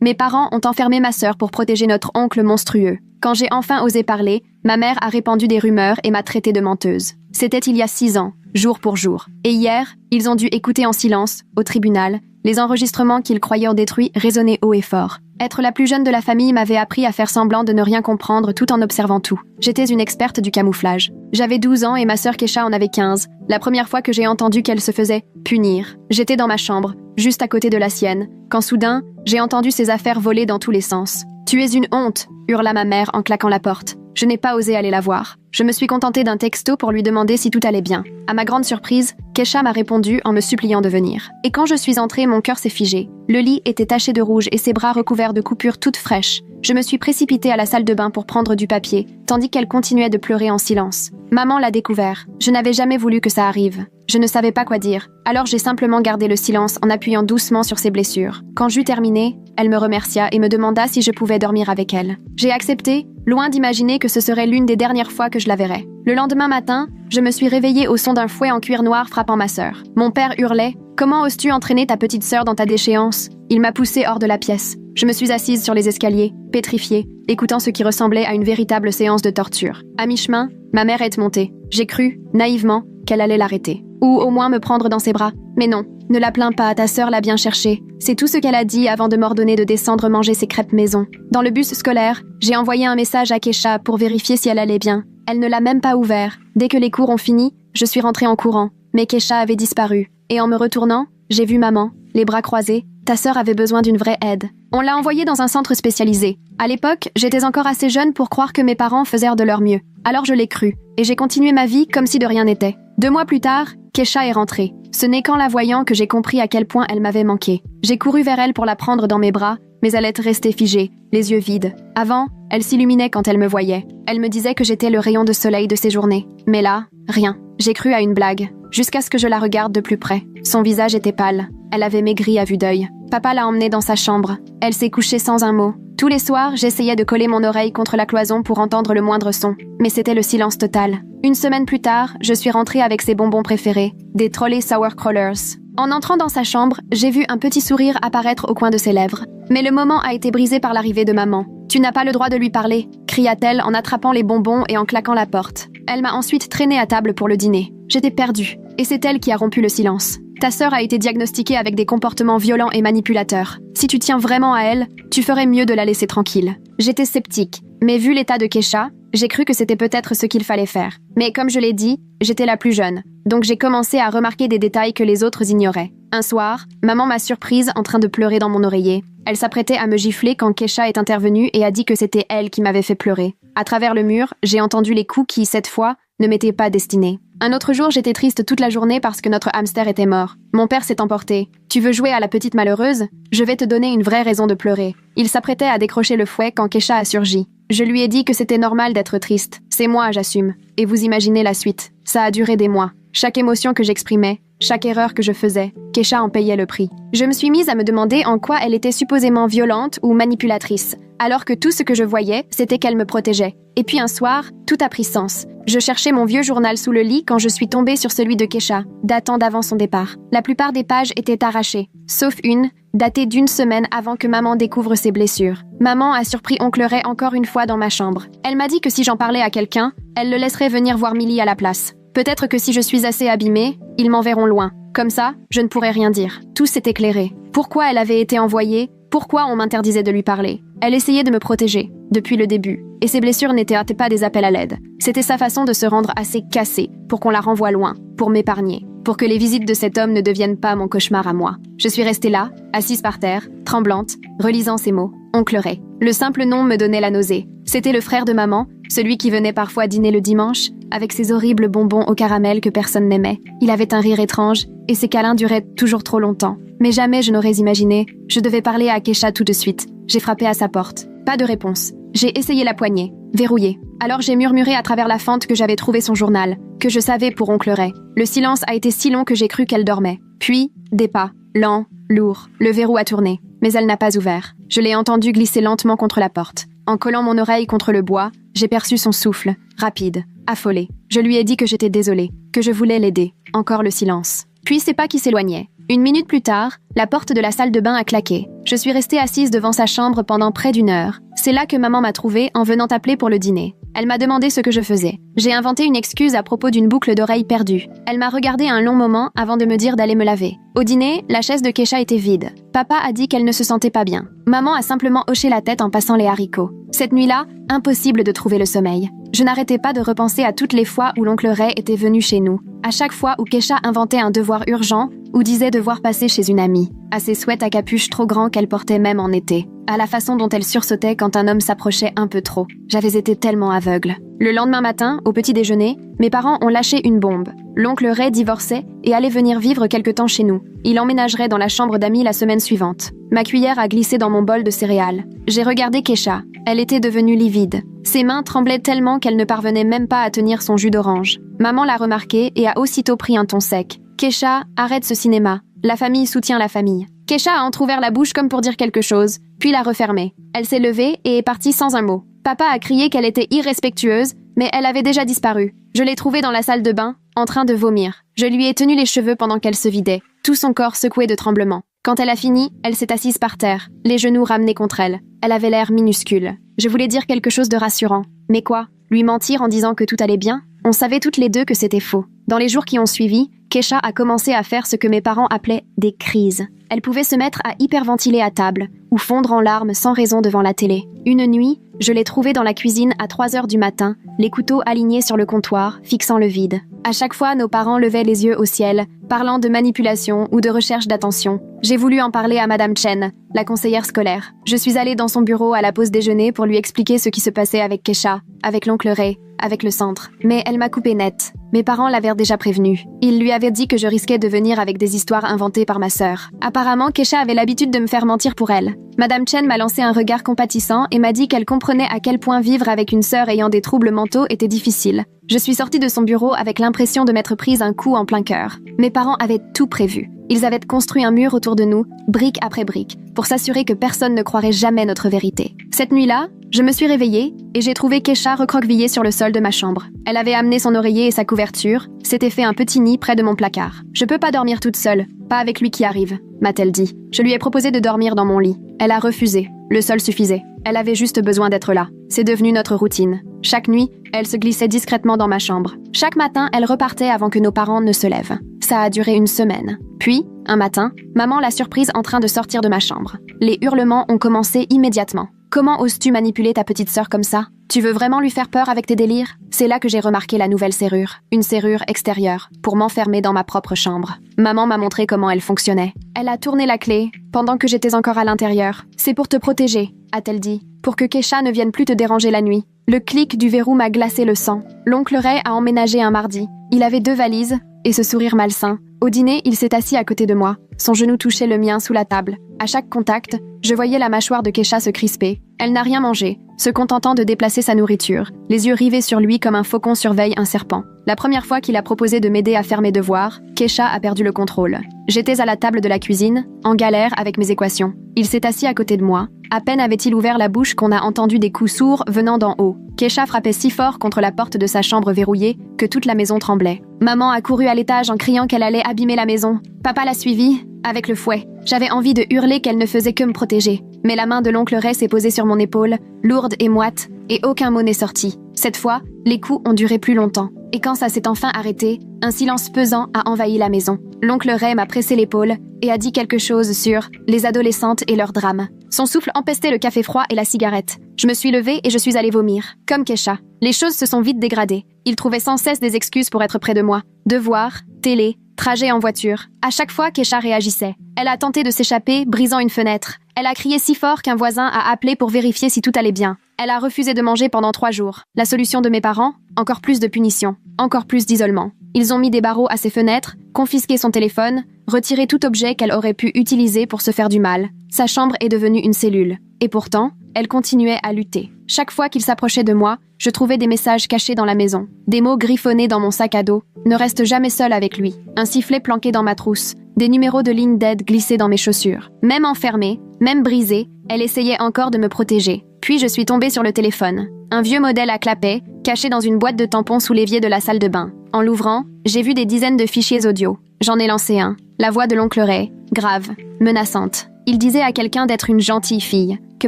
Mes parents ont enfermé ma sœur pour protéger notre oncle monstrueux. Quand j'ai enfin osé parler, ma mère a répandu des rumeurs et m'a traitée de menteuse. C'était il y a 6 ans, jour pour jour. Et hier, ils ont dû écouter en silence, au tribunal, les enregistrements qu'ils croyaient en détruits résonnaient haut et fort. Être la plus jeune de la famille m'avait appris à faire semblant de ne rien comprendre tout en observant tout. J'étais une experte du camouflage. J'avais 12 ans et ma sœur Kesha en avait 15, la première fois que j'ai entendu qu'elle se faisait punir. J'étais dans ma chambre, juste à côté de la sienne, quand soudain, j'ai entendu ses affaires voler dans tous les sens. « Tu es une honte !» hurla ma mère en claquant la porte. Je n'ai pas osé aller la voir. Je me suis contentée d'un texto pour lui demander si tout allait bien. À ma grande surprise, Kesha m'a répondu en me suppliant de venir. Et quand je suis entrée, mon cœur s'est figé. Le lit était taché de rouge et ses bras recouverts de coupures toutes fraîches. Je me suis précipitée à la salle de bain pour prendre du papier, tandis qu'elle continuait de pleurer en silence. Maman l'a découvert. Je n'avais jamais voulu que ça arrive. Je ne savais pas quoi dire, alors j'ai simplement gardé le silence en appuyant doucement sur ses blessures. Quand j'eus terminé, elle me remercia et me demanda si je pouvais dormir avec elle. J'ai accepté, loin d'imaginer que ce serait l'une des dernières fois que je la verrais. Le lendemain matin, je me suis réveillée au son d'un fouet en cuir noir frappant ma sœur. Mon père hurlait « Comment oses-tu entraîner ta petite sœur dans ta déchéance ?» Il m'a poussée hors de la pièce. Je me suis assise sur les escaliers, pétrifiée, écoutant ce qui ressemblait à une véritable séance de torture. À mi-chemin, ma mère est montée. J'ai cru, naïvement, qu'elle allait l'arrêter. Ou au moins me prendre dans ses bras. Mais non, ne la plains pas, ta sœur l'a bien cherché. C'est tout ce qu'elle a dit avant de m'ordonner de descendre manger ses crêpes maison. Dans le bus scolaire, j'ai envoyé un message à Kesha pour vérifier si elle allait bien. Elle ne l'a même pas ouvert. Dès que les cours ont fini, je suis rentrée en courant. Mais Kesha avait disparu. Et en me retournant, j'ai vu maman, les bras croisés. Ta sœur avait besoin d'une vraie aide. On l'a envoyée dans un centre spécialisé. À l'époque, j'étais encore assez jeune pour croire que mes parents faisaient de leur mieux. Alors je l'ai cru. Et j'ai continué ma vie comme si de rien n'était. 2 mois plus tard, Kesha est rentrée. Ce n'est qu'en la voyant que j'ai compris à quel point elle m'avait manqué. J'ai couru vers elle pour la prendre dans mes bras, mais elle est restée figée, les yeux vides. Avant, elle s'illuminait quand elle me voyait. Elle me disait que j'étais le rayon de soleil de ses journées. Mais là, rien. J'ai cru à une blague, jusqu'à ce que je la regarde de plus près. Son visage était pâle. Elle avait maigri à vue d'œil. Papa l'a emmenée dans sa chambre. Elle s'est couchée sans un mot. Tous les soirs, j'essayais de coller mon oreille contre la cloison pour entendre le moindre son. Mais c'était le silence total. 1 semaine plus tard, je suis rentrée avec ses bonbons préférés, des Trolley Sour Crawlers. En entrant dans sa chambre, j'ai vu un petit sourire apparaître au coin de ses lèvres. Mais le moment a été brisé par l'arrivée de maman. « Tu n'as pas le droit de lui parler », cria-t-elle en attrapant les bonbons et en claquant la porte. Elle m'a ensuite traînée à table pour le dîner. J'étais perdue, et c'est elle qui a rompu le silence. Ta sœur a été diagnostiquée avec des comportements violents et manipulateurs. Si tu tiens vraiment à elle, tu ferais mieux de la laisser tranquille. J'étais sceptique, mais vu l'état de Kesha, j'ai cru que c'était peut-être ce qu'il fallait faire. Mais comme je l'ai dit, j'étais la plus jeune, donc j'ai commencé à remarquer des détails que les autres ignoraient. Un soir, maman m'a surprise en train de pleurer dans mon oreiller. Elle s'apprêtait à me gifler quand Kesha est intervenue et a dit que c'était elle qui m'avait fait pleurer. À travers le mur, j'ai entendu les coups qui, cette fois, ne m'étaient pas destinés. Un autre jour, j'étais triste toute la journée parce que notre hamster était mort. Mon père s'est emporté. « Tu veux jouer à la petite malheureuse ? Je vais te donner une vraie raison de pleurer. » Il s'apprêtait à décrocher le fouet quand Kesha a surgi. Je lui ai dit que c'était normal d'être triste. C'est moi, j'assume. Et vous imaginez la suite. Ça a duré des mois. Chaque émotion que j'exprimais, chaque erreur que je faisais, Kesha en payait le prix. Je me suis mise à me demander en quoi elle était supposément violente ou manipulatrice, alors que tout ce que je voyais, c'était qu'elle me protégeait. Et puis un soir, tout a pris sens. Je cherchais mon vieux journal sous le lit quand je suis tombée sur celui de Kesha, datant d'avant son départ. La plupart des pages étaient arrachées, sauf une, datée d'1 semaine avant que maman découvre ses blessures. Maman a surpris oncle Ray encore une fois dans ma chambre. Elle m'a dit que si j'en parlais à quelqu'un, elle le laisserait venir voir Millie à la place. Peut-être que si je suis assez abîmée, ils m'enverront loin. Comme ça, je ne pourrais rien dire. Tout s'est éclairé. Pourquoi elle avait été envoyée ? Pourquoi on m'interdisait de lui parler ? Elle essayait de me protéger, depuis le début. Et ses blessures n'étaient pas des appels à l'aide. C'était sa façon de se rendre assez cassée pour qu'on la renvoie loin, pour m'épargner, pour que les visites de cet homme ne deviennent pas mon cauchemar à moi. Je suis restée là, assise par terre, tremblante, relisant ces mots. Oncle Ray. Le simple nom me donnait la nausée. C'était le frère de maman, celui qui venait parfois dîner le dimanche, avec ses horribles bonbons au caramel que personne n'aimait. Il avait un rire étrange, et ses câlins duraient toujours trop longtemps. Mais jamais je n'aurais imaginé. Je devais parler à Kesha tout de suite. J'ai frappé à sa porte. Pas de réponse. J'ai essayé la poignée. Verrouillée. Alors j'ai murmuré à travers la fente que j'avais trouvé son journal, que je savais pour oncle Ray. Le silence a été si long que j'ai cru qu'elle dormait. Puis, des pas. Lents, lourds. Le verrou a tourné. Mais elle n'a pas ouvert. Je l'ai entendu glisser lentement contre la porte. En collant mon oreille contre le bois, j'ai perçu son souffle, rapide, affolé. Je lui ai dit que j'étais désolée, que je voulais l'aider. Encore le silence. Puis ses pas qui s'éloignaient. Une minute plus tard, la porte de la salle de bain a claqué. Je suis restée assise devant sa chambre pendant près d'une heure. C'est là que maman m'a trouvée en venant appeler pour le dîner. Elle m'a demandé ce que je faisais. J'ai inventé une excuse à propos d'une boucle d'oreille perdue. Elle m'a regardée un long moment avant de me dire d'aller me laver. Au dîner, la chaise de Kesha était vide. Papa a dit qu'elle ne se sentait pas bien. Maman a simplement hoché la tête en passant les haricots. Cette nuit-là, impossible de trouver le sommeil. Je n'arrêtais pas de repenser à toutes les fois où l'oncle Ray était venu chez nous. À chaque fois où Kesha inventait un devoir urgent ou disait devoir passer chez une amie. À ses sweats à capuche trop grands qu'elle portait même en été. À la façon dont elle sursautait quand un homme s'approchait un peu trop. J'avais été tellement aveugle. Le lendemain matin, au petit déjeuner, mes parents ont lâché une bombe. L'oncle Ray divorçait et allait venir vivre quelque temps chez nous. Il emménagerait dans la chambre d'amis la semaine suivante. Ma cuillère a glissé dans mon bol de céréales. J'ai regardé Kesha. Elle était devenue livide. Ses mains tremblaient tellement qu'elle ne parvenait même pas à tenir son jus d'orange. Maman l'a remarqué et a aussitôt pris un ton sec. « Kesha, arrête ce cinéma. La famille soutient la famille. » Kesha a entrouvert la bouche comme pour dire quelque chose, puis l'a refermée. Elle s'est levée et est partie sans un mot. Papa a crié qu'elle était irrespectueuse, mais elle avait déjà disparu. Je l'ai trouvée dans la salle de bain, en train de vomir. Je lui ai tenu les cheveux pendant qu'elle se vidait, tout son corps secoué de tremblements. Quand elle a fini, elle s'est assise par terre, les genoux ramenés contre elle. Elle avait l'air minuscule. Je voulais dire quelque chose de rassurant. Mais quoi? Lui mentir en disant que tout allait bien? On savait toutes les deux que c'était faux. Dans les jours qui ont suivi, Kesha a commencé à faire ce que mes parents appelaient des crises. Elle pouvait se mettre à hyperventiler à table ou fondre en larmes sans raison devant la télé. Une nuit, je l'ai trouvée dans la cuisine à 3 heures du matin, les couteaux alignés sur le comptoir, fixant le vide. À chaque fois, nos parents levaient les yeux au ciel, parlant de manipulation ou de recherche d'attention. J'ai voulu en parler à Madame Chen, la conseillère scolaire. Je suis allée dans son bureau à la pause déjeuner pour lui expliquer ce qui se passait avec Kesha, avec l'oncle Ray, avec le centre. Mais elle m'a coupé net. Mes parents l'avaient déjà prévenue. Ils lui avaient dit que je risquais de venir avec des histoires inventées par ma sœur. Apparemment, Kesha avait l'habitude de me faire mentir pour elle. Madame Chen m'a lancé un regard compatissant et m'a dit qu'elle comprenait à quel point vivre avec une sœur ayant des troubles mentaux était difficile. Je suis sortie de son bureau avec l'impression de m'être prise un coup en plein cœur. Mes parents avaient tout prévu. Ils avaient construit un mur autour de nous, brique après brique, pour s'assurer que personne ne croirait jamais notre vérité. Cette nuit-là, je me suis réveillée et j'ai trouvé Kesha recroquevillée sur le sol de ma chambre. Elle avait amené son oreiller et sa couverture, s'était fait un petit nid près de mon placard. « Je peux pas dormir toute seule, pas avec lui qui arrive », m'a-t-elle dit. Je lui ai proposé de dormir dans mon lit. Elle a refusé. Le sol suffisait. Elle avait juste besoin d'être là. C'est devenu notre routine. Chaque nuit, elle se glissait discrètement dans ma chambre. Chaque matin, elle repartait avant que nos parents ne se lèvent. Ça a duré une semaine. Puis, un matin, maman l'a surprise en train de sortir de ma chambre. Les hurlements ont commencé immédiatement. « Comment oses-tu manipuler ta petite sœur comme ça? Tu veux vraiment lui faire peur avec tes délires ?» C'est là que j'ai remarqué la nouvelle serrure. Une serrure extérieure, pour m'enfermer dans ma propre chambre. Maman m'a montré comment elle fonctionnait. Elle a tourné la clé, pendant que j'étais encore à l'intérieur. « C'est pour te protéger », a-t-elle dit. « Pour que Kesha ne vienne plus te déranger la nuit. » Le clic du verrou m'a glacé le sang. L'oncle Ray a emménagé un mardi. Il avait 2 valises et ce sourire malsain. Au dîner, il s'est assis à côté de moi. Son genou touchait le mien sous la table. À chaque contact, je voyais la mâchoire de Kesha se crisper. Elle n'a rien mangé, se contentant de déplacer sa nourriture, les yeux rivés sur lui comme un faucon surveille un serpent. La première fois qu'il a proposé de m'aider à faire mes devoirs, Kesha a perdu le contrôle. J'étais à la table de la cuisine, en galère avec mes équations. Il s'est assis à côté de moi. À peine avait-il ouvert la bouche qu'on a entendu des coups sourds venant d'en haut. Kesha frappait si fort contre la porte de sa chambre verrouillée que toute la maison tremblait. Maman a couru à l'étage en criant qu'elle allait abîmer la maison. Papa l'a suivie, avec le fouet. J'avais envie de hurler qu'elle ne faisait que me protéger. Mais la main de l'oncle Ray s'est posée sur mon épaule, lourde et moite, et aucun mot n'est sorti. Cette fois, les coups ont duré plus longtemps. Et quand ça s'est enfin arrêté, un silence pesant a envahi la maison. L'oncle Ray m'a pressé l'épaule et a dit quelque chose sur les adolescentes et leurs drames. Son souffle empestait le café froid et la cigarette. Je me suis levée et je suis allée vomir, comme Kesha. Les choses se sont vite dégradées. Il trouvait sans cesse des excuses pour être près de moi. Devoirs, télé, trajet en voiture. À chaque fois, Kesha réagissait. Elle a tenté de s'échapper, brisant une fenêtre. Elle a crié si fort qu'un voisin a appelé pour vérifier si tout allait bien. Elle a refusé de manger pendant 3 jours. La solution de mes parents? Encore plus de punitions, encore plus d'isolement. Ils ont mis des barreaux à ses fenêtres, confisqué son téléphone, retiré tout objet qu'elle aurait pu utiliser pour se faire du mal. Sa chambre est devenue une cellule. Et pourtant, elle continuait à lutter. Chaque fois qu'il s'approchait de moi, je trouvais des messages cachés dans la maison. Des mots griffonnés dans mon sac à dos. Ne reste jamais seul avec lui. Un sifflet planqué dans ma trousse. Des numéros de ligne d'aide glissés dans mes chaussures. Même enfermée, même brisée, elle essayait encore de me protéger. Puis je suis tombée sur le téléphone. Un vieux modèle à clapet, caché dans une boîte de tampons sous l'évier de la salle de bain. En l'ouvrant, j'ai vu des dizaines de fichiers audio. J'en ai lancé un. La voix de l'oncle Ray, grave, menaçante. Il disait à quelqu'un d'être une gentille fille, que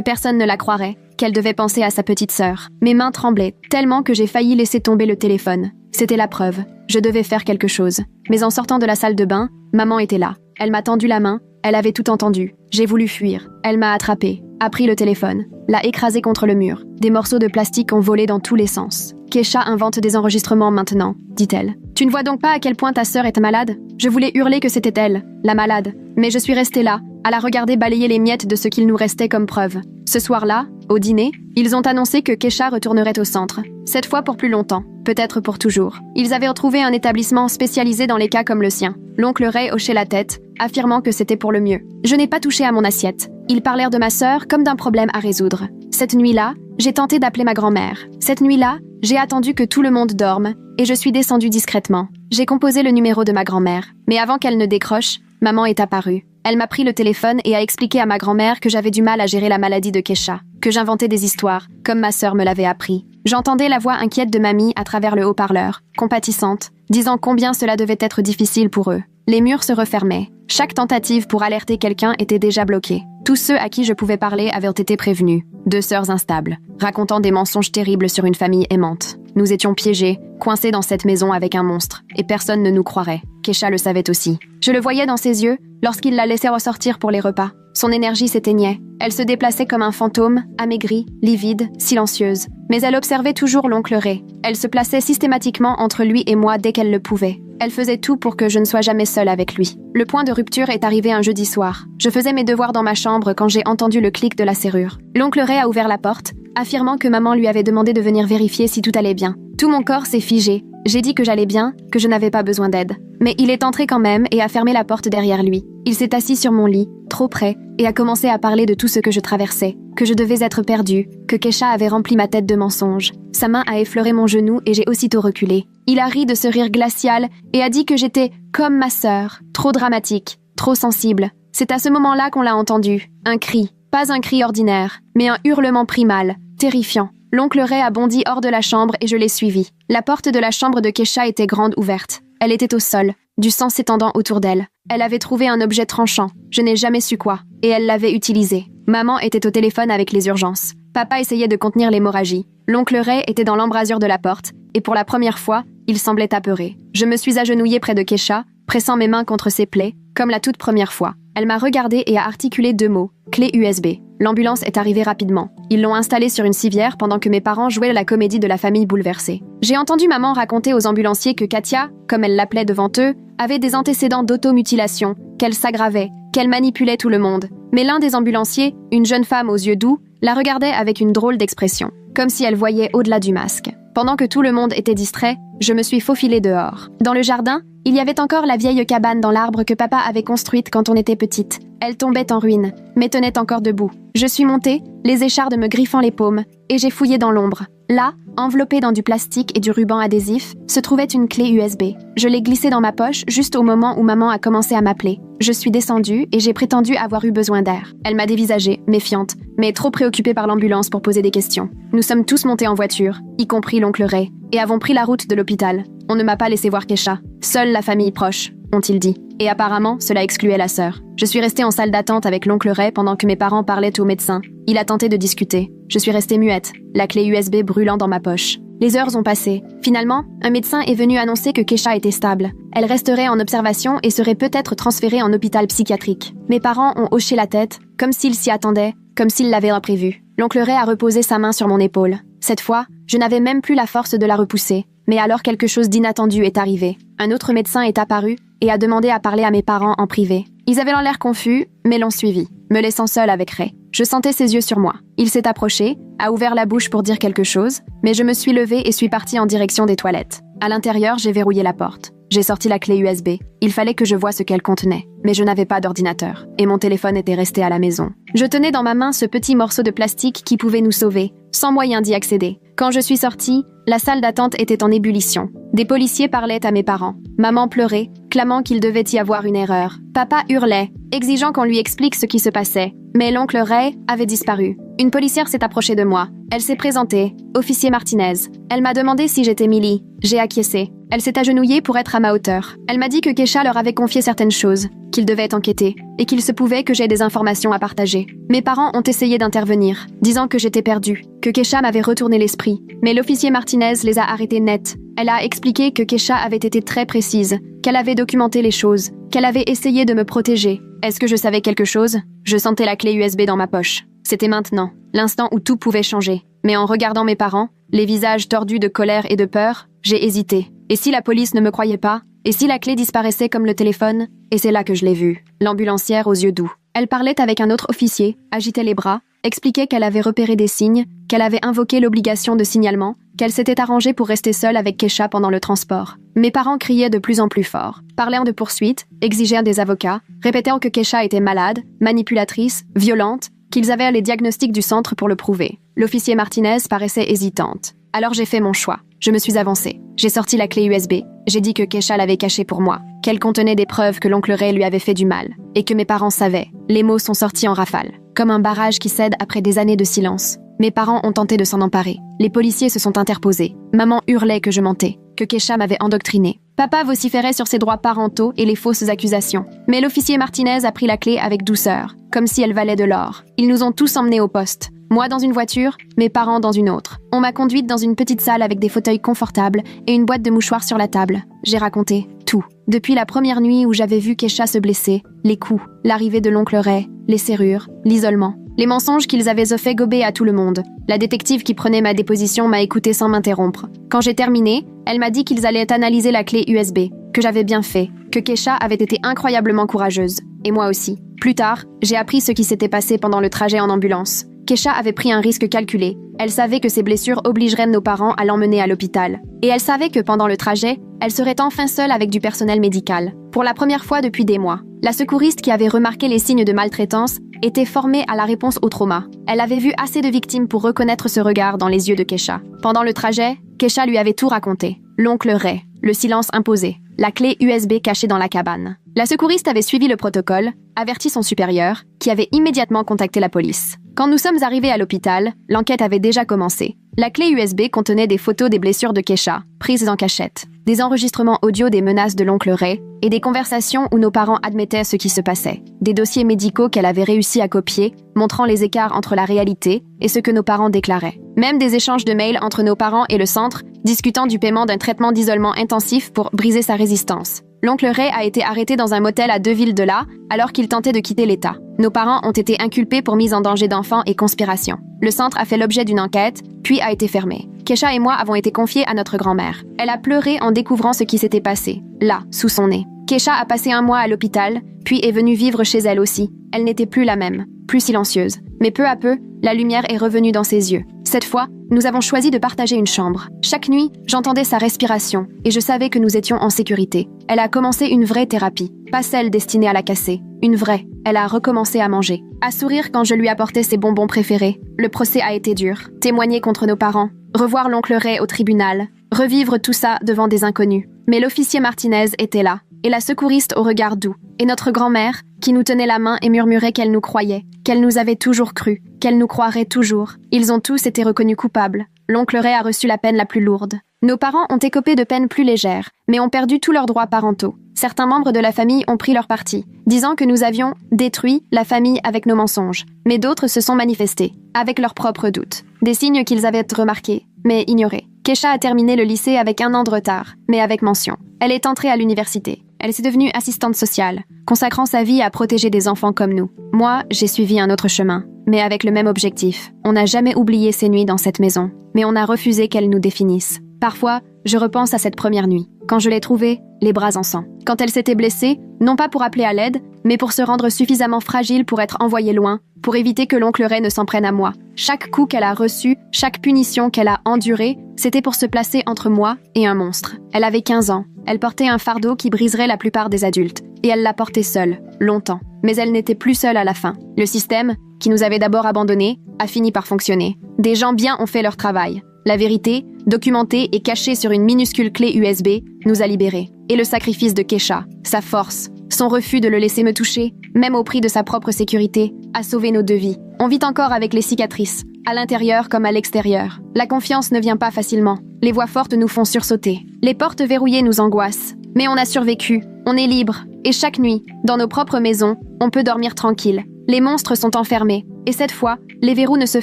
personne ne la croirait, qu'elle devait penser à sa petite sœur. Mes mains tremblaient, tellement que j'ai failli laisser tomber le téléphone. C'était la preuve. Je devais faire quelque chose. Mais en sortant de la salle de bain, maman était là. Elle m'a tendu la main, elle avait tout entendu. J'ai voulu fuir. Elle m'a attrapé, a pris le téléphone, l'a écrasé contre le mur. Des morceaux de plastique ont volé dans tous les sens. Kesha invente des enregistrements maintenant, dit-elle. Tu ne vois donc pas à quel point ta sœur est malade? Je voulais hurler que c'était elle, la malade. Mais je suis restée là, à la regarder balayer les miettes de ce qu'il nous restait comme preuve. Ce soir-là, au dîner, ils ont annoncé que Kesha retournerait au centre. Cette fois pour plus longtemps, peut-être pour toujours. Ils avaient retrouvé un établissement spécialisé dans les cas comme le sien. L'oncle Ray hochait la tête, affirmant que c'était pour le mieux. Je n'ai pas touché à mon assiette. Ils parlèrent de ma sœur comme d'un problème à résoudre. Cette nuit-là, j'ai tenté d'appeler ma grand-mère. Cette nuit-là, j'ai attendu que tout le monde dorme, et je suis descendue discrètement. J'ai composé le numéro de ma grand-mère. Mais avant qu'elle ne décroche, maman est apparue. Elle m'a pris le téléphone et a expliqué à ma grand-mère que j'avais du mal à gérer la maladie de Kesha, que j'inventais des histoires, comme ma sœur me l'avait appris. J'entendais la voix inquiète de mamie à travers le haut-parleur, compatissante, disant combien cela devait être difficile pour eux. Les murs se refermaient. Chaque tentative pour alerter quelqu'un était déjà bloquée. Tous ceux à qui je pouvais parler avaient été prévenus. 2 sœurs instables, racontant des mensonges terribles sur une famille aimante. Nous étions piégés, coincés dans cette maison avec un monstre, et personne ne nous croirait. Kesha le savait aussi. Je le voyais dans ses yeux lorsqu'il la laissait ressortir pour les repas. Son énergie s'éteignait. Elle se déplaçait comme un fantôme, amaigrie, livide, silencieuse. Mais elle observait toujours l'oncle Ray. Elle se plaçait systématiquement entre lui et moi dès qu'elle le pouvait. Elle faisait tout pour que je ne sois jamais seule avec lui. Le point de rupture est arrivé un jeudi soir. Je faisais mes devoirs dans ma chambre quand j'ai entendu le clic de la serrure. L'oncle Ray a ouvert la porte, affirmant que maman lui avait demandé de venir vérifier si tout allait bien. Tout mon corps s'est figé. J'ai dit que j'allais bien, que je n'avais pas besoin d'aide. Mais il est entré quand même et a fermé la porte derrière lui. Il s'est assis sur mon lit, trop près, et a commencé à parler de tout ce que je traversais, que je devais être perdue, que Kesha avait rempli ma tête de mensonges. Sa main a effleuré mon genou et j'ai aussitôt reculé. Il a ri de ce rire glacial et a dit que j'étais comme ma sœur, trop dramatique, trop sensible. C'est à ce moment-là qu'on l'a entendu. Un cri, pas un cri ordinaire, mais un hurlement primal, terrifiant. L'oncle Ray a bondi hors de la chambre et je l'ai suivi. La porte de la chambre de Kesha était grande ouverte. Elle était au sol, du sang s'étendant autour d'elle. Elle avait trouvé un objet tranchant, je n'ai jamais su quoi, et elle l'avait utilisé. Maman était au téléphone avec les urgences. Papa essayait de contenir l'hémorragie. L'oncle Ray était dans l'embrasure de la porte, et pour la première fois, il semblait apeuré. Je me suis agenouillée près de Kesha, pressant mes mains contre ses plaies, comme la toute première fois. Elle m'a regardée et a articulé 2 mots, clé USB. L'ambulance est arrivée rapidement. Ils l'ont installée sur une civière pendant que mes parents jouaient la comédie de la famille bouleversée. J'ai entendu maman raconter aux ambulanciers que Katia, comme elle l'appelait devant eux, avait des antécédents d'automutilation, qu'elle s'aggravait, qu'elle manipulait tout le monde. Mais l'un des ambulanciers, une jeune femme aux yeux doux, la regardait avec une drôle d'expression, comme si elle voyait au-delà du masque. Pendant que tout le monde était distrait, je me suis faufilée dehors. Dans le jardin, il y avait encore la vieille cabane dans l'arbre que papa avait construite quand on était petite. Elle tombait en ruine, mais tenait encore debout. Je suis montée, les échardes me griffant les paumes, et j'ai fouillé dans l'ombre. Là, enveloppée dans du plastique et du ruban adhésif, se trouvait une clé USB. Je l'ai glissée dans ma poche juste au moment où maman a commencé à m'appeler. Je suis descendue et j'ai prétendu avoir eu besoin d'air. Elle m'a dévisagée, méfiante, mais trop préoccupée par l'ambulance pour poser des questions. Nous sommes tous montés en voiture, y compris l'oncle Ray, et avons pris la route de l'hôpital. On ne m'a pas laissé voir Kesha. Seule la famille proche, ont-ils dit. Et apparemment, cela excluait la sœur. Je suis restée en salle d'attente avec l'oncle Ray pendant que mes parents parlaient au médecin. Il a tenté de discuter. Je suis restée muette, la clé USB brûlant dans ma poche. Les heures ont passé. Finalement, un médecin est venu annoncer que Kesha était stable. Elle resterait en observation et serait peut-être transférée en hôpital psychiatrique. Mes parents ont hoché la tête, comme s'ils s'y attendaient, comme s'ils l'avaient prévu. L'oncle Ray a reposé sa main sur mon épaule. Cette fois, je n'avais même plus la force de la repousser. Mais alors quelque chose d'inattendu est arrivé. Un autre médecin est apparu et a demandé à parler à mes parents en privé. Ils avaient l'air confus, mais l'ont suivi, me laissant seule avec Ray. Je sentais ses yeux sur moi. Il s'est approché, a ouvert la bouche pour dire quelque chose, mais je me suis levée et suis partie en direction des toilettes. À l'intérieur, j'ai verrouillé la porte. J'ai sorti la clé USB. Il fallait que je voie ce qu'elle contenait. Mais je n'avais pas d'ordinateur, et mon téléphone était resté à la maison. Je tenais dans ma main ce petit morceau de plastique qui pouvait nous sauver, sans moyen d'y accéder. Quand je suis sortie, la salle d'attente était en ébullition. Des policiers parlaient à mes parents. Maman pleurait, clamant qu'il devait y avoir une erreur, Papa hurlait, exigeant qu'on lui explique ce qui se passait. Mais l'oncle Ray avait disparu. Une policière s'est approchée de moi. Elle s'est présentée, officier Martinez. Elle m'a demandé si j'étais Millie. J'ai acquiescé. Elle s'est agenouillée pour être à ma hauteur. Elle m'a dit que Kesha leur avait confié certaines choses, qu'ils devaient enquêter, et qu'il se pouvait que j'aie des informations à partager. Mes parents ont essayé d'intervenir, disant que j'étais perdue, que Kesha m'avait retourné l'esprit. Mais l'officier Martinez les a arrêtés net. Elle a expliqué que Kesha avait été très précise, qu'elle avait documenté les choses, qu'elle avait essayé de me protéger. Est-ce que je savais quelque chose? Je sentais la clé USB dans ma poche. C'était maintenant, l'instant où tout pouvait changer. Mais en regardant mes parents, les visages tordus de colère et de peur, j'ai hésité. Et si la police ne me croyait pas? Et si la clé disparaissait comme le téléphone? Et c'est là que je l'ai vue, l'ambulancière aux yeux doux. Elle parlait avec un autre officier, agitait les bras, expliquait qu'elle avait repéré des signes, qu'elle avait invoqué l'obligation de signalement, qu'elle s'était arrangée pour rester seule avec Kesha pendant le transport. Mes parents criaient de plus en plus fort, parlaient de poursuites, exigèrent des avocats, répétant que Kesha était malade, manipulatrice, violente, qu'ils avaient les diagnostics du centre pour le prouver. L'officier Martinez paraissait hésitante. Alors j'ai fait mon choix. Je me suis avancée. J'ai sorti la clé USB. J'ai dit que Kesha l'avait cachée pour moi, qu'elle contenait des preuves que l'oncle Ray lui avait fait du mal, et que mes parents savaient. Les mots sont sortis en rafale, comme un barrage qui cède après des années de silence. Mes parents ont tenté de s'en emparer. Les policiers se sont interposés. Maman hurlait que je mentais, que Kesha m'avait endoctrinée. Papa vociférait sur ses droits parentaux et les fausses accusations. Mais l'officier Martinez a pris la clé avec douceur, comme si elle valait de l'or. Ils nous ont tous emmenés au poste. Moi dans une voiture, mes parents dans une autre. On m'a conduite dans une petite salle avec des fauteuils confortables et une boîte de mouchoirs sur la table. J'ai raconté tout. Depuis la première nuit où j'avais vu Kesha se blesser, les coups, l'arrivée de l'oncle Ray, les serrures, l'isolement, les mensonges qu'ils avaient fait gober à tout le monde. La détective qui prenait ma déposition m'a écouté sans m'interrompre. Quand j'ai terminé, elle m'a dit qu'ils allaient analyser la clé USB, que j'avais bien fait, que Kesha avait été incroyablement courageuse. Et moi aussi. Plus tard, j'ai appris ce qui s'était passé pendant le trajet en ambulance. Kesha avait pris un risque calculé. Elle savait que ses blessures obligeraient nos parents à l'emmener à l'hôpital. Et elle savait que pendant le trajet, elle serait enfin seule avec du personnel médical. Pour la première fois depuis des mois, la secouriste qui avait remarqué les signes de maltraitance était formée à la réponse au trauma. Elle avait vu assez de victimes pour reconnaître ce regard dans les yeux de Kesha. Pendant le trajet, Kesha lui avait tout raconté. L'oncle Ray, le silence imposé, la clé USB cachée dans la cabane. La secouriste avait suivi le protocole, averti son supérieur, qui avait immédiatement contacté la police. Quand nous sommes arrivés à l'hôpital, l'enquête avait déjà commencé. La clé USB contenait des photos des blessures de Kesha, prises en cachette, des enregistrements audio des menaces de l'oncle Ray et des conversations où nos parents admettaient ce qui se passait. Des dossiers médicaux qu'elle avait réussi à copier, montrant les écarts entre la réalité et ce que nos parents déclaraient. Même des échanges de mails entre nos parents et le centre, discutant du paiement d'un traitement d'isolement intensif pour briser sa résistance. L'oncle Ray a été arrêté dans un motel à 2 villes de là, alors qu'il tentait de quitter l'État. Nos parents ont été inculpés pour mise en danger d'enfants et conspiration. Le centre a fait l'objet d'une enquête, puis a été fermé. Kesha et moi avons été confiés à notre grand-mère. Elle a pleuré en découvrant ce qui s'était passé, là, sous son nez. Kesha a passé 1 mois à l'hôpital, puis est venue vivre chez elle aussi. Elle n'était plus la même, plus silencieuse. Mais peu à peu, la lumière est revenue dans ses yeux. Cette fois, nous avons choisi de partager une chambre. Chaque nuit, j'entendais sa respiration et je savais que nous étions en sécurité. Elle a commencé une vraie thérapie, pas celle destinée à la casser. Une vraie. Elle a recommencé à manger, à sourire quand je lui apportais ses bonbons préférés. Le procès a été dur. Témoigner contre nos parents, revoir l'oncle Ray au tribunal, revivre tout ça devant des inconnus. Mais l'officier Martinez était là, et la secouriste au regard doux, et notre grand-mère, qui nous tenait la main et murmurait qu'elle nous croyait, qu'elle nous avait toujours cru, qu'elle nous croirait toujours. Ils ont tous été reconnus coupables. L'oncle Ray a reçu la peine la plus lourde. Nos parents ont écopé de peines plus légères, mais ont perdu tous leurs droits parentaux. Certains membres de la famille ont pris leur parti, disant que nous avions détruit la famille avec nos mensonges. Mais d'autres se sont manifestés, avec leurs propres doutes. Des signes qu'ils avaient remarqués, mais ignorés. Kesha a terminé le lycée avec 1 an de retard, mais avec mention. Elle est entrée à l'université. Elle s'est devenue assistante sociale, consacrant sa vie à protéger des enfants comme nous. Moi, j'ai suivi un autre chemin, mais avec le même objectif. On n'a jamais oublié ces nuits dans cette maison, mais on a refusé qu'elles nous définissent. Parfois, je repense à cette première nuit, quand je l'ai trouvée, les bras en sang. Quand elle s'était blessée, non pas pour appeler à l'aide, mais pour se rendre suffisamment fragile pour être envoyée loin, pour éviter que l'oncle Ray ne s'en prenne à moi. Chaque coup qu'elle a reçu, chaque punition qu'elle a endurée, c'était pour se placer entre moi et un monstre. Elle avait 15 ans. Elle portait un fardeau qui briserait la plupart des adultes. Et elle l'a porté seule, longtemps. Mais elle n'était plus seule à la fin. Le système, qui nous avait d'abord abandonnés, a fini par fonctionner. Des gens bien ont fait leur travail. La vérité, documentée et cachée sur une minuscule clé USB, nous a libérés. Et le sacrifice de Kesha, sa force, Son refus de le laisser me toucher, même au prix de sa propre sécurité, a sauvé nos 2 vies. On vit encore avec les cicatrices, à l'intérieur comme à l'extérieur. La confiance ne vient pas facilement. Les voix fortes nous font sursauter. Les portes verrouillées nous angoissent. Mais on a survécu, on est libre. Et chaque nuit, dans nos propres maisons, on peut dormir tranquille. Les monstres sont enfermés. Et cette fois, les verrous ne se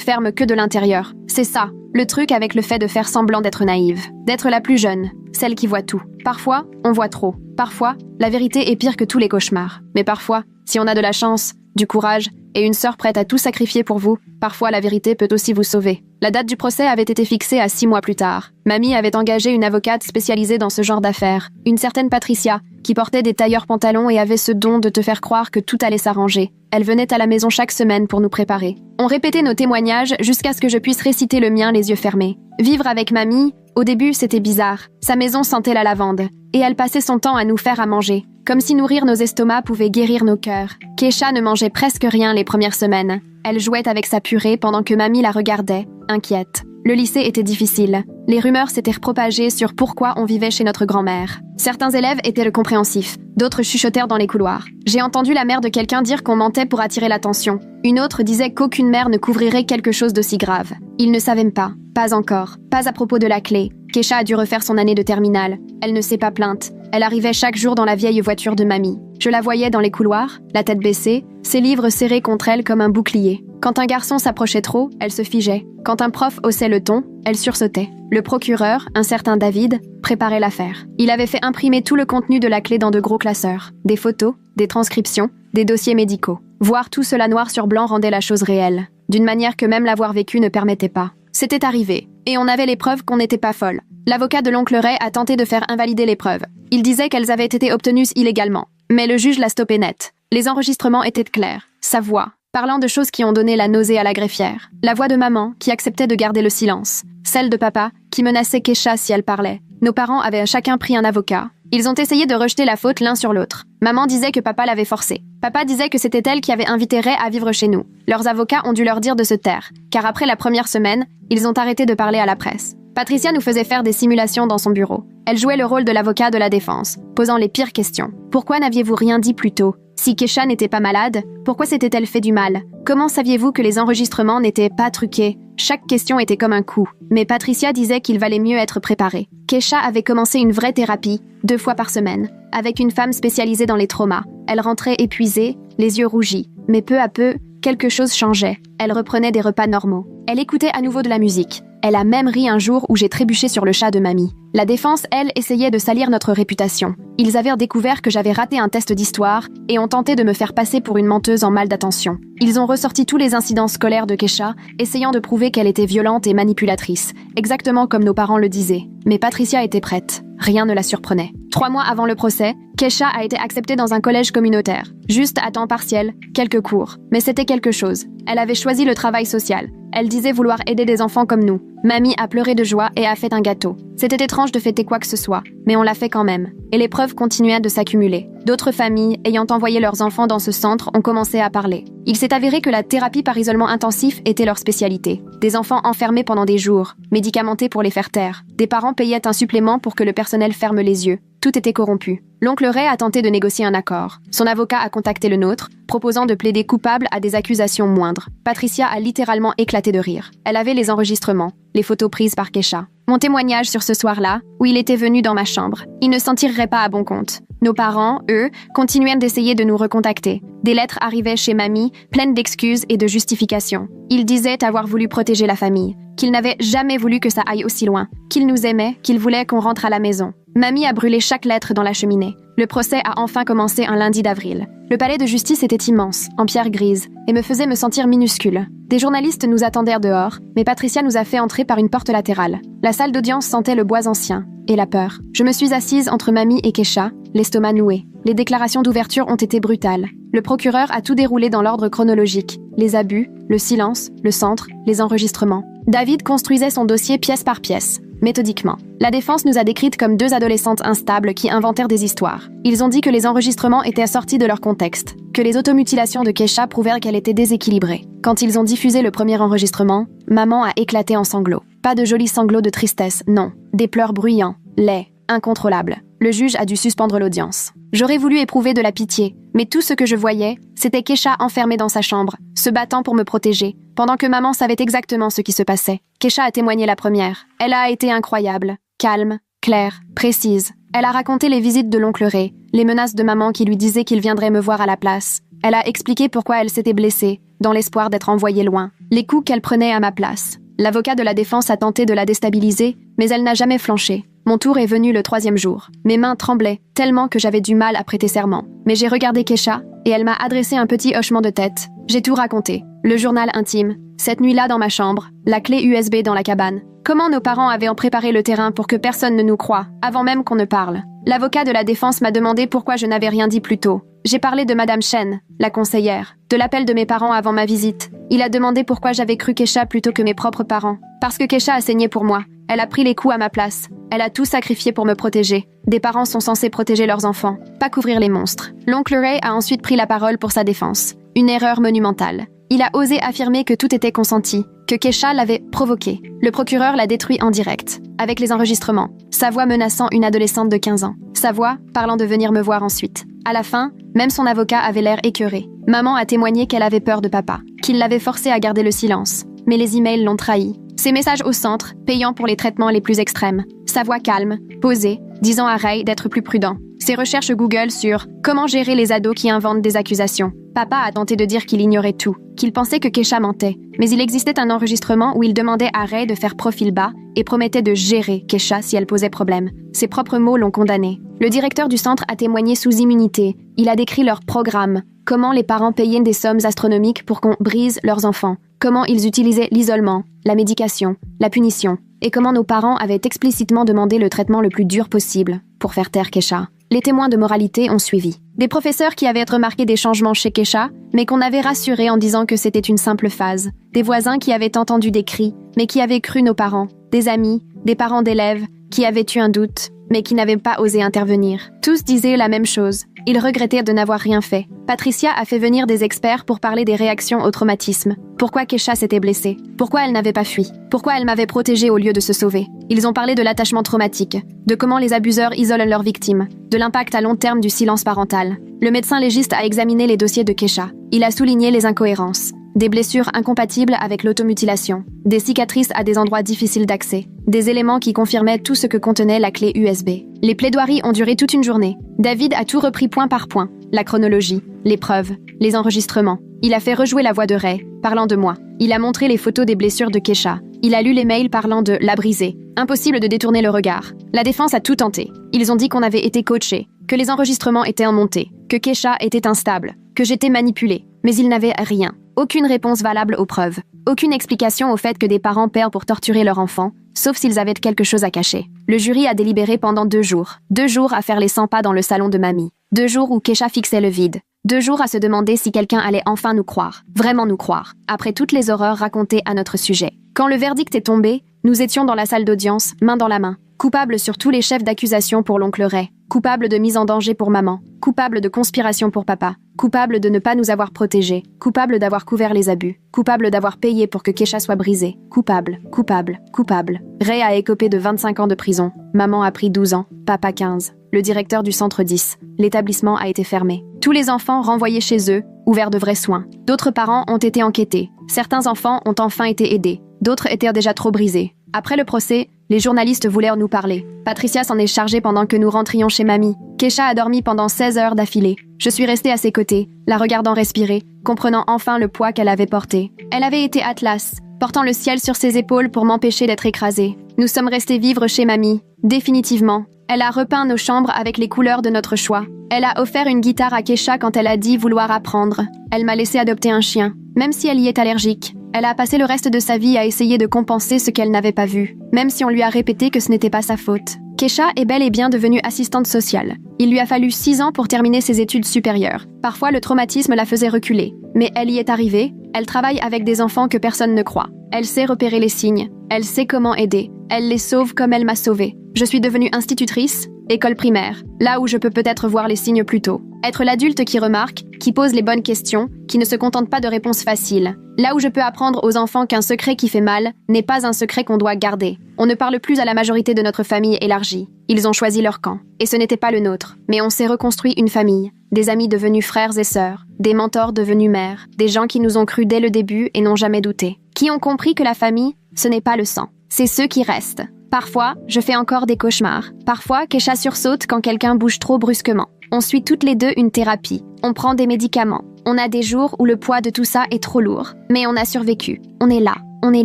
ferment que de l'intérieur. C'est ça, le truc avec le fait de faire semblant d'être naïve. D'être la plus jeune, celle qui voit tout. Parfois, on voit trop. Parfois, la vérité est pire que tous les cauchemars. Mais parfois, si on a de la chance, du courage et une sœur prête à tout sacrifier pour vous, parfois la vérité peut aussi vous sauver. La date du procès avait été fixée à 6 mois plus tard. Mamie avait engagé une avocate spécialisée dans ce genre d'affaires, une certaine Patricia, qui portait des tailleurs pantalons et avait ce don de te faire croire que tout allait s'arranger. Elle venait à la maison chaque semaine pour nous préparer. On répétait nos témoignages jusqu'à ce que je puisse réciter le mien les yeux fermés. Vivre avec mamie, au début, c'était bizarre. Sa maison sentait la lavande. Et elle passait son temps à nous faire à manger. Comme si nourrir nos estomacs pouvait guérir nos cœurs. Keisha ne mangeait presque rien les premières semaines. Elle jouait avec sa purée pendant que mamie la regardait, inquiète. Le lycée était difficile. Les rumeurs s'étaient propagées sur pourquoi on vivait chez notre grand-mère. Certains élèves étaient compréhensifs, d'autres chuchotèrent dans les couloirs. J'ai entendu la mère de quelqu'un dire qu'on mentait pour attirer l'attention. Une autre disait qu'aucune mère ne couvrirait quelque chose d'aussi grave. Ils ne savaient pas encore, pas à propos de la clé. Keisha a dû refaire son année de terminale. Elle ne s'est pas plainte. Elle arrivait chaque jour dans la vieille voiture de mamie. Je la voyais dans les couloirs, la tête baissée, ses livres serrés contre elle comme un bouclier. Quand un garçon s'approchait trop, elle se figeait. Quand un prof haussait le ton, elle sursautait. Le procureur, un certain David, préparait l'affaire. Il avait fait imprimer tout le contenu de la clé dans de gros classeurs. Des photos, des transcriptions, des dossiers médicaux. Voir tout cela noir sur blanc rendait la chose réelle, d'une manière que même l'avoir vécu ne permettait pas. C'était arrivé, et on avait les preuves qu'on n'était pas folle. L'avocat de l'oncle Ray a tenté de faire invalider les preuves. Il disait qu'elles avaient été obtenues illégalement. Mais le juge l'a stoppé net. Les enregistrements étaient clairs. Sa voix, parlant de choses qui ont donné la nausée à la greffière. La voix de maman, qui acceptait de garder le silence. Celle de papa, qui menaçait Keisha si elle parlait. Nos parents avaient chacun pris un avocat. Ils ont essayé de rejeter la faute l'un sur l'autre. Maman disait que papa l'avait forcée. Papa disait que c'était elle qui avait invité Ray à vivre chez nous. Leurs avocats ont dû leur dire de se taire, car après la première semaine, ils ont arrêté de parler à la presse. Patricia nous faisait faire des simulations dans son bureau. Elle jouait le rôle de l'avocat de la défense, posant les pires questions. Pourquoi n'aviez-vous rien dit plus tôt? Si Keisha n'était pas malade, pourquoi s'était-elle fait du mal? Comment saviez-vous que les enregistrements n'étaient pas truqués? Chaque question était comme un coup. Mais Patricia disait qu'il valait mieux être préparé. Keisha avait commencé une vraie thérapie, 2 fois par semaine, avec une femme spécialisée dans les traumas. Elle rentrait épuisée, les yeux rougis. Mais peu à peu, quelque chose changeait. Elle reprenait des repas normaux. Elle écoutait à nouveau de la musique. Elle a même ri un jour où j'ai trébuché sur le chat de mamie. La défense, elle, essayait de salir notre réputation. Ils avaient découvert que j'avais raté un test d'histoire et ont tenté de me faire passer pour une menteuse en mal d'attention. Ils ont ressorti tous les incidents scolaires de Keisha, essayant de prouver qu'elle était violente et manipulatrice, exactement comme nos parents le disaient. Mais Patricia était prête. Rien ne la surprenait. 3 mois avant le procès, Keisha a été acceptée dans un collège communautaire. Juste à temps partiel, quelques cours. Mais c'était quelque chose. Elle avait choisi le travail social. Elle disait vouloir aider des enfants comme nous. Mamie a pleuré de joie et a fait un gâteau. C'était étrange de fêter quoi que ce soit, mais on l'a fait quand même. Et les preuves continuaient de s'accumuler. D'autres familles, ayant envoyé leurs enfants dans ce centre, ont commencé à parler. Il s'est avéré que la thérapie par isolement intensif était leur spécialité. Des enfants enfermés pendant des jours, médicamentés pour les faire taire. Des parents payaient un supplément pour que le personnel ferme les yeux. Tout était corrompu. L'oncle Ray a tenté de négocier un accord. Son avocat a contacté le nôtre, proposant de plaider coupable à des accusations moindres. Patricia a littéralement éclaté de rire. Elle avait les enregistrements, les photos prises par Keisha. Mon témoignage sur ce soir-là, où il était venu dans ma chambre. Il ne s'en tirerait pas à bon compte. Nos parents, eux, continuèrent d'essayer de nous recontacter. Des lettres arrivaient chez mamie, pleines d'excuses et de justifications. Ils disaient avoir voulu protéger la famille, qu'ils n'avaient jamais voulu que ça aille aussi loin, qu'ils nous aimaient, qu'ils voulaient qu'on rentre à la maison. Mamie a brûlé chaque lettre dans la cheminée. Le procès a enfin commencé un lundi d'avril. Le palais de justice était immense, en pierre grise, et me faisait me sentir minuscule. Des journalistes nous attendèrent dehors, mais Patricia nous a fait entrer par une porte latérale. La salle d'audience sentait le bois ancien, et la peur. Je me suis assise entre mamie et Keisha, l'estomac noué. Les déclarations d'ouverture ont été brutales. Le procureur a tout déroulé dans l'ordre chronologique. Les abus, le silence, le centre, les enregistrements. David construisait son dossier pièce par pièce, méthodiquement. La défense nous a décrites comme 2 adolescentes instables qui inventèrent des histoires. Ils ont dit que les enregistrements étaient sortis de leur contexte, que les automutilations de Keisha prouvèrent qu'elle était déséquilibrée. Quand ils ont diffusé le premier enregistrement, maman a éclaté en sanglots. Pas de jolis sanglots de tristesse, non. Des pleurs bruyants, laids, incontrôlables. le juge a dû suspendre l'audience. J'aurais voulu éprouver de la pitié, mais tout ce que je voyais, c'était Kesha enfermée dans sa chambre, se battant pour me protéger, pendant que maman savait exactement ce qui se passait. Kesha a témoigné la première. Elle a été incroyable, calme, claire, précise. Elle a raconté les visites de l'oncle Ray, les menaces de maman qui lui disait qu'il viendrait me voir à la place. Elle a expliqué pourquoi elle s'était blessée, dans l'espoir d'être envoyée loin, les coups qu'elle prenait à ma place. L'avocat de la défense a tenté de la déstabiliser, mais elle n'a jamais flanché. Mon tour est venu le 3e jour. Mes mains tremblaient, tellement que j'avais du mal à prêter serment. Mais j'ai regardé Kesha, et elle m'a adressé un petit hochement de tête. J'ai tout raconté. Le journal intime, cette nuit-là dans ma chambre, la clé USB dans la cabane. Comment nos parents avaient préparé le terrain pour que personne ne nous croie, avant même qu'on ne parle. L'avocat de la défense m'a demandé pourquoi je n'avais rien dit plus tôt. J'ai parlé de Madame Chen, la conseillère, de l'appel de mes parents avant ma visite. Il a demandé pourquoi j'avais cru Kesha plutôt que mes propres parents. Parce que Kesha a saigné pour moi. Elle a pris les coups à ma place. Elle a tout sacrifié pour me protéger. Des parents sont censés protéger leurs enfants, pas couvrir les monstres. L'oncle Ray a ensuite pris la parole pour sa défense. Une erreur monumentale. Il a osé affirmer que tout était consenti, que Kesha l'avait provoqué. Le procureur l'a détruit en direct, avec les enregistrements. Sa voix menaçant une adolescente de 15 ans. Sa voix parlant de venir me voir ensuite. À la fin, même son avocat avait l'air écœuré. Maman a témoigné qu'elle avait peur de papa, qu'il l'avait forcé à garder le silence. Mais les emails l'ont trahi. Ses messages au centre, payant pour les traitements les plus extrêmes. Sa voix calme, posée, disant à Ray d'être plus prudent. Ses recherches Google sur « Comment gérer les ados qui inventent des accusations ?» Papa a tenté de dire qu'il ignorait tout, qu'il pensait que Kesha mentait. Mais il existait un enregistrement où il demandait à Ray de faire profil bas et promettait de gérer Kesha si elle posait problème. Ses propres mots l'ont condamné. Le directeur du centre a témoigné sous immunité. Il a décrit leur programme, comment les parents payaient des sommes astronomiques pour qu'on brise leurs enfants, comment ils utilisaient l'isolement, la médication, la punition, et comment nos parents avaient explicitement demandé le traitement le plus dur possible pour faire taire Kesha. Les témoins de moralité ont suivi. Des professeurs qui avaient remarqué des changements chez Kesha, mais qu'on avait rassurés en disant que c'était une simple phase. Des voisins qui avaient entendu des cris, mais qui avaient cru nos parents. Des amis, des parents d'élèves, qui avaient eu un doute, mais qui n'avaient pas osé intervenir. Tous disaient la même chose. Ils regrettaient de n'avoir rien fait. Patricia a fait venir des experts pour parler des réactions au traumatisme. Pourquoi Kesha s'était blessée? Pourquoi elle n'avait pas fui? Pourquoi elle m'avait protégée au lieu de se sauver? Ils ont parlé de l'attachement traumatique, de comment les abuseurs isolent leurs victimes, de l'impact à long terme du silence parental. Le médecin légiste a examiné les dossiers de Kesha. Il a souligné les incohérences. Des blessures incompatibles avec l'automutilation, des cicatrices à des endroits difficiles d'accès, des éléments qui confirmaient tout ce que contenait la clé USB. Les plaidoiries ont duré toute une journée. David a tout repris point par point, la chronologie, les preuves, les enregistrements. Il a fait rejouer la voix de Ray, parlant de moi. Il a montré les photos des blessures de Kesha. Il a lu les mails parlant de la brisée. Impossible de détourner le regard. La défense a tout tenté. Ils ont dit qu'on avait été coachés, que les enregistrements étaient en montée, que Kesha était instable, que j'étais manipulée. Mais ils n'avaient rien. Aucune réponse valable aux preuves. Aucune explication au fait que des parents paient pour torturer leur enfant, sauf s'ils avaient quelque chose à cacher. Le jury a délibéré pendant 2 jours. 2 jours à faire les 100 pas dans le salon de mamie. 2 jours où Kesha fixait le vide. 2 jours à se demander si quelqu'un allait enfin nous croire. Vraiment nous croire. Après toutes les horreurs racontées à notre sujet. Quand le verdict est tombé, nous étions dans la salle d'audience, main dans la main. Coupable sur tous les chefs d'accusation pour l'oncle Ray. Coupable de mise en danger pour maman. Coupable de conspiration pour papa. Coupable de ne pas nous avoir protégés. Coupable d'avoir couvert les abus. Coupable d'avoir payé pour que Kesha soit brisée. Coupable, coupable, coupable. Ray a écopé de 25 ans de prison. Maman a pris 12 ans. Papa 15. Le directeur du centre 10. L'établissement a été fermé. Tous les enfants renvoyés chez eux, ou vers de vrais soins. D'autres parents ont été enquêtés. Certains enfants ont enfin été aidés. D'autres étaient déjà trop brisés. Après le procès, les journalistes voulaient nous parler. Patricia s'en est chargée pendant que nous rentrions chez mamie. Kesha a dormi pendant 16 heures d'affilée. Je suis restée à ses côtés, la regardant respirer, comprenant enfin le poids qu'elle avait porté. Elle avait été Atlas, portant le ciel sur ses épaules pour m'empêcher d'être écrasée. Nous sommes restés vivre chez mamie, définitivement. Elle a repeint nos chambres avec les couleurs de notre choix. Elle a offert une guitare à Kesha quand elle a dit vouloir apprendre. Elle m'a laissé adopter un chien, même si elle y est allergique. Elle a passé le reste de sa vie à essayer de compenser ce qu'elle n'avait pas vu, même si on lui a répété que ce n'était pas sa faute. Kesha est bel et bien devenue assistante sociale. Il lui a fallu 6 ans pour terminer ses études supérieures. Parfois, le traumatisme la faisait reculer. Mais elle y est arrivée. Elle travaille avec des enfants que personne ne croit. Elle sait repérer les signes. Elle sait comment aider. Elle les sauve comme elle m'a sauvée. Je suis devenue institutrice École primaire, là où je peux peut-être voir les signes plus tôt. Être l'adulte qui remarque, qui pose les bonnes questions, qui ne se contente pas de réponses faciles. Là où je peux apprendre aux enfants qu'un secret qui fait mal n'est pas un secret qu'on doit garder. On ne parle plus à la majorité de notre famille élargie. Ils ont choisi leur camp. Et ce n'était pas le nôtre. Mais on s'est reconstruit une famille. Des amis devenus frères et sœurs. Des mentors devenus mères. Des gens qui nous ont cru dès le début et n'ont jamais douté. Qui ont compris que la famille, ce n'est pas le sang. C'est ceux qui restent. Parfois, je fais encore des cauchemars. Parfois, Kesha sursaute quand quelqu'un bouge trop brusquement. On suit toutes les deux une thérapie. On prend des médicaments. On a des jours où le poids de tout ça est trop lourd. Mais on a survécu. On est là. On est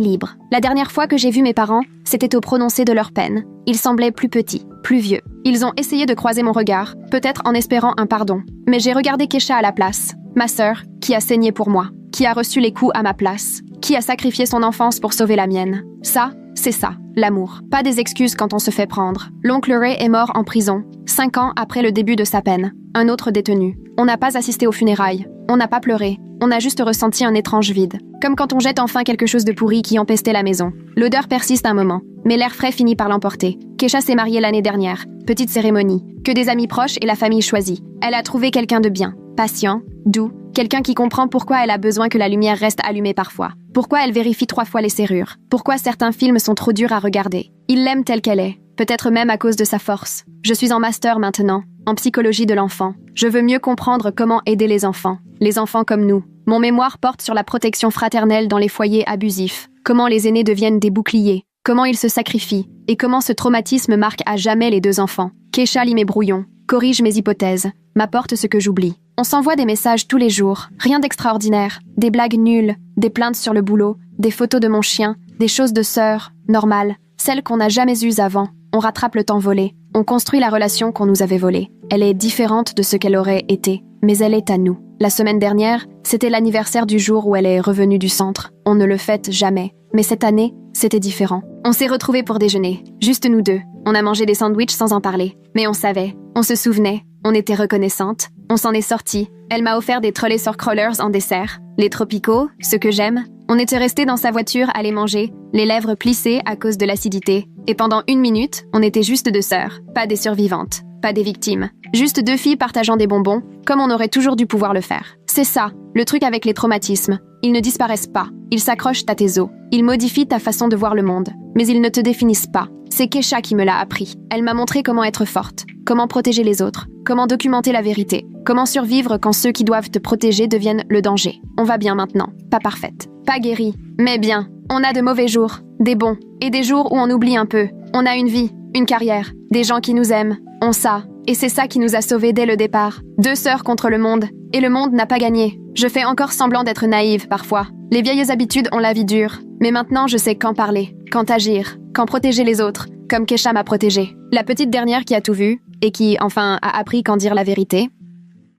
libre. La dernière fois que j'ai vu mes parents, c'était au prononcé de leur peine. Ils semblaient plus petits, plus vieux. Ils ont essayé de croiser mon regard, peut-être en espérant un pardon. Mais j'ai regardé Kesha à la place. Ma sœur, qui a saigné pour moi. Qui a reçu les coups à ma place. Qui a sacrifié son enfance pour sauver la mienne. Ça, c'est ça, l'amour. Pas des excuses quand on se fait prendre. L'oncle Ray est mort en prison, 5 ans après le début de sa peine. Un autre détenu. On n'a pas assisté aux funérailles. On n'a pas pleuré. On a juste ressenti un étrange vide. Comme quand on jette enfin quelque chose de pourri qui empestait la maison. L'odeur persiste un moment, mais l'air frais finit par l'emporter. Kesha s'est mariée l'année dernière. Petite cérémonie. Que des amis proches et la famille choisie. Elle a trouvé quelqu'un de bien, patient, doux, quelqu'un qui comprend pourquoi elle a besoin que la lumière reste allumée parfois. Pourquoi elle vérifie 3 fois les serrures. Pourquoi certains films sont trop durs à regarder. Il l'aime telle qu'elle est. Peut-être même à cause de sa force. Je suis en master maintenant, en psychologie de l'enfant. Je veux mieux comprendre comment aider les enfants comme nous. Mon mémoire porte sur la protection fraternelle dans les foyers abusifs. Comment les aînés deviennent des boucliers. Comment ils se sacrifient. Et comment ce traumatisme marque à jamais les 2 enfants. Kesha lit mes brouillons, corrige mes hypothèses, m'apporte ce que j'oublie. On s'envoie des messages tous les jours, rien d'extraordinaire. Des blagues nulles, des plaintes sur le boulot, des photos de mon chien, des choses de sœurs, normales, celles qu'on n'a jamais eues avant. On rattrape le temps volé, on construit la relation qu'on nous avait volée. Elle est différente de ce qu'elle aurait été, mais elle est à nous. La semaine dernière, c'était l'anniversaire du jour où elle est revenue du centre. On ne le fête jamais, mais cette année, c'était différent. On s'est retrouvés pour déjeuner, juste nous 2. On a mangé des sandwichs sans en parler, mais on savait, on se souvenait, on était reconnaissante. On s'en est sortis. Elle m'a offert des Trolley sur crawlers en dessert. Les tropicaux, ceux que j'aime. On était restés dans sa voiture à les manger, les lèvres plissées à cause de l'acidité. Et pendant 1 minute, on était juste 2 sœurs, pas des survivantes, pas des victimes. Juste 2 filles partageant des bonbons, comme on aurait toujours dû pouvoir le faire. C'est ça, le truc avec les traumatismes. Ils ne disparaissent pas. Ils s'accrochent à tes os. Ils modifient ta façon de voir le monde. Mais ils ne te définissent pas. C'est Kesha qui me l'a appris. Elle m'a montré comment être forte, comment protéger les autres, comment documenter la vérité, comment survivre quand ceux qui doivent te protéger deviennent le danger. On va bien maintenant. Pas parfaite, pas guérie, mais bien. On a de mauvais jours, des bons, et des jours où on oublie un peu. On a une vie, une carrière, des gens qui nous aiment. On ça. Et c'est ça qui nous a sauvés dès le départ. 2 sœurs contre le monde. Et le monde n'a pas gagné. Je fais encore semblant d'être naïve parfois. Les vieilles habitudes ont la vie dure. Mais maintenant, je sais quand parler, quand agir, quand protéger les autres, comme Kesha m'a protégée. La petite dernière qui a tout vu, et qui, enfin, a appris quand dire la vérité.